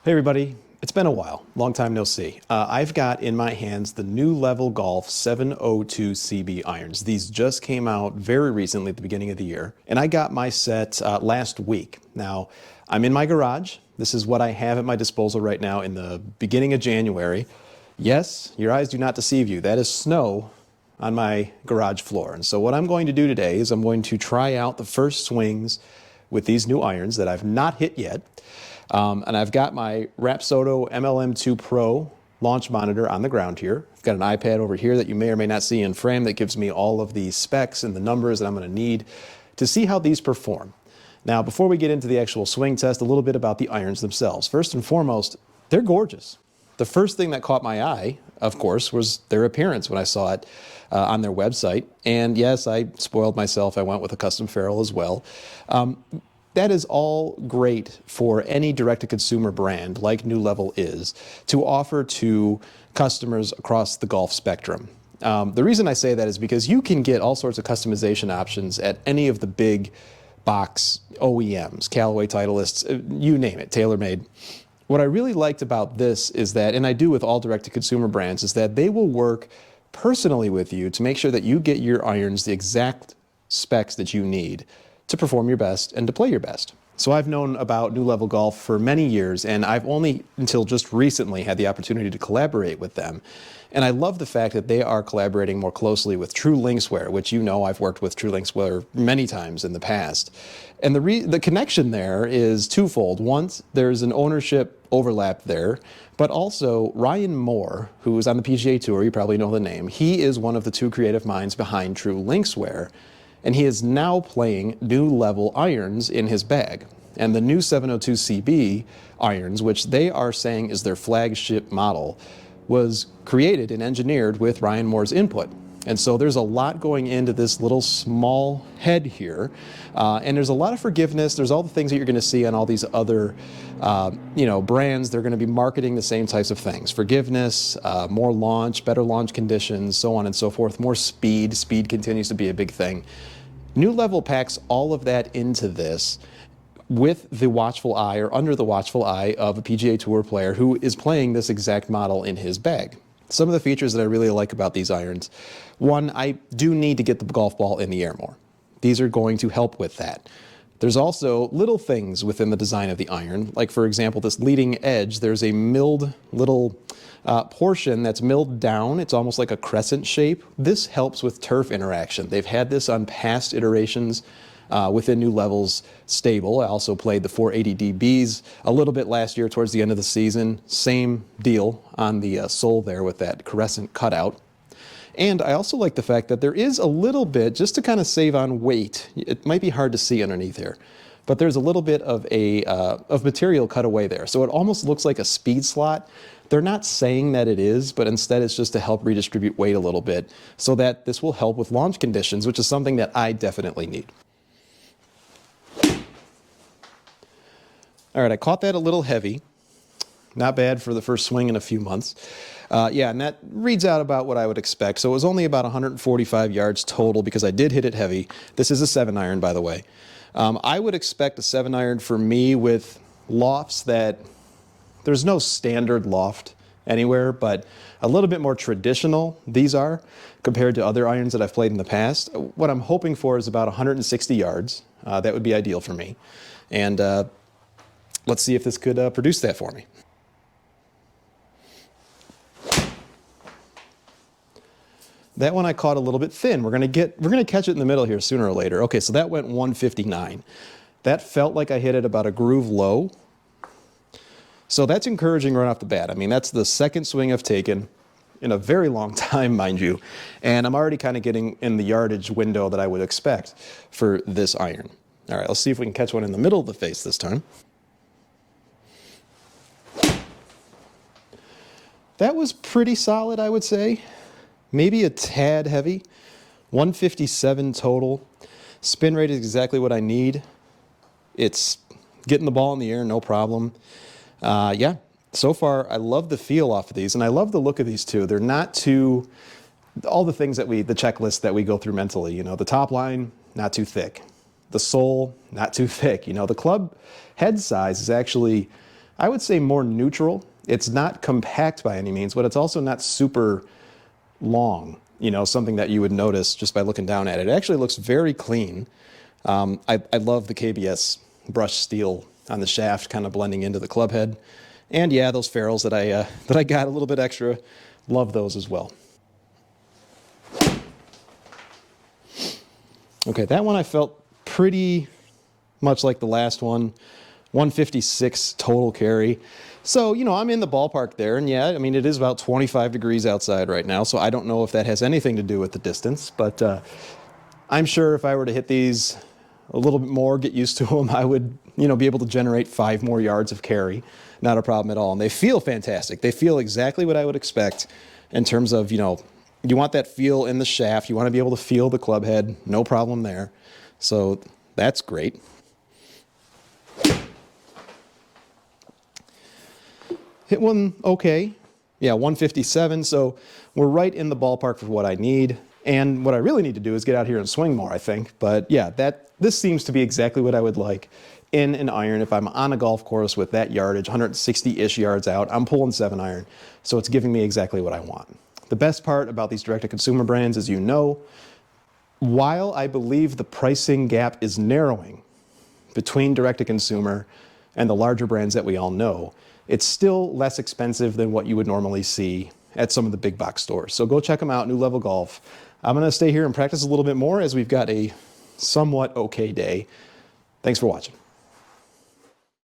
Hey everybody, it's been a while, long time no see. I've got in my hands the New Level Golf 702 CB irons. These just came out very recently at the beginning of the year, and I got my set last week. Now, I'm in my garage. This is what I have at my disposal right now in the beginning of January. Yes, your eyes do not deceive you. That is snow on my garage floor. And so what I'm going to do today is I'm going to try out the first swings with these new irons that I've not hit yet. And I've got my Rapsodo MLM2 Pro launch monitor on the ground here. I've got an iPad over here that you may or may not see in frame that gives me all of the specs and the numbers that I'm going to need to see how these perform. Now, before we get into the actual swing test, a little bit about the irons themselves. First and foremost, they're gorgeous. The first thing that caught my eye, of course, was their appearance when I saw it on their website. And yes, I spoiled myself. I went with a custom ferrule as well. That is all great for any direct-to-consumer brand like New Level is to offer to customers across the golf spectrum. The reason I say that is because you can get all sorts of customization options at any of the big box OEMs, Callaway, Titleist, you name it, TaylorMade. What I really liked about this is that, and I do with all direct-to-consumer brands, is that they will work personally with you to make sure that you get your irons the exact specs that you need to perform your best and to play your best. So I've known about New Level Golf for many years, and I've only until just recently had the opportunity to collaborate with them. And I love the fact that they are collaborating more closely with True Linkswear, which you know I've worked with True Linkswear many times in the past. And the connection there is twofold. One, there's an ownership overlap there, but also Ryan Moore, who is on the PGA Tour, you probably know the name, he is one of the two creative minds behind True Linkswear. And he is now playing New Level irons in his bag. And the new 702 CB irons, which they are saying is their flagship model, was created and engineered with Ryan Moore's input. And so there's a lot going into this little small head here. And there's a lot of forgiveness. There's all the things that you're going to see on all these other brands. They're going to be marketing the same types of things. Forgiveness, more launch, better launch conditions, so on and so forth. More speed. Speed continues to be a big thing. New Level packs all of that into this with the watchful eye or under the watchful eye of a PGA Tour player who is playing this exact model in his bag. Some of the features that I really like about these irons. One, I do need to get the golf ball in the air more. These are going to help with that. There's also little things within the design of the iron, like for example, this leading edge, there's a milled little portion that's milled down. It's almost like a crescent shape. This helps with turf interaction. They've had this on past iterations within New Level's stable. I also played the 480 DBs a little bit last year towards the end of the season. Same deal on the sole there with that crescent cutout. And I also like the fact that there is a little bit, just to kind of save on weight, it might be hard to see underneath here, but there's a little bit of of material cut away there. So it almost looks like a speed slot. They're not saying that it is, but instead it's just to help redistribute weight a little bit so that this will help with launch conditions, which is something that I definitely need. All right, I caught that a little heavy. Not bad for the first swing in a few months. Yeah, and that reads out about what I would expect. So it was only about 145 yards total because I did hit it heavy. This is a 7-iron, by the way. I would expect a 7-iron for me with lofts that there's no standard loft anywhere, but a little bit more traditional these are compared to other irons that I've played in the past. What I'm hoping for is about 160 yards. That would be ideal for me. And let's see if this could produce that for me. That one I caught a little bit thin. We're gonna catch it in the middle here sooner or later. Okay, so that went 159. That felt like I hit it about a groove low. So that's encouraging right off the bat. I mean, that's the second swing I've taken in a very long time, mind you. And I'm already kind of getting in the yardage window that I would expect for this iron. All right, let's see if we can catch one in the middle of the face this time. That was pretty solid, I would say. Maybe a tad heavy. 157 total. Spin rate is exactly what I need. It's getting the ball in the air, no problem. Yeah, so far I love the feel off of these, and I love the look of these too. They're not too, all the things that the checklist that we go through mentally, you know, the top line, not too thick. The sole, not too thick. You know, the club head size is actually I would say more neutral. It's not compact by any means, but it's also not super long, you know, something that you would notice just by looking down at it. It actually looks very clean. I love the KBS brushed steel on the shaft kind of blending into the club head. And yeah, those ferrules that I got a little bit extra, love those as well. Okay, that one I felt pretty much like the last one. 156 total carry. So, you know, I'm in the ballpark there, and yeah, I mean, it is about 25 degrees outside right now, so I don't know if that has anything to do with the distance, but I'm sure if I were to hit these a little bit more, get used to them, I would, you know, be able to generate 5 more yards of carry. Not a problem at all. And they feel fantastic. They feel exactly what I would expect in terms of, you know, you want that feel in the shaft. You want to be able to feel the club head. No problem there. So that's great. Hit one okay. Yeah, 157. So we're right in the ballpark for what I need. And what I really need to do is get out here and swing more, I think. But yeah, this seems to be exactly what I would like in an iron. If I'm on a golf course with that yardage, 160-ish yards out, I'm pulling 7-iron. So it's giving me exactly what I want. The best part about these direct-to-consumer brands, as you know, while I believe the pricing gap is narrowing between direct-to-consumer and the larger brands that we all know, it's still less expensive than what you would normally see at some of the big box stores. So go check them out, New Level Golf. I'm going to stay here and practice a little bit more as we've got a somewhat okay day. Thanks for watching.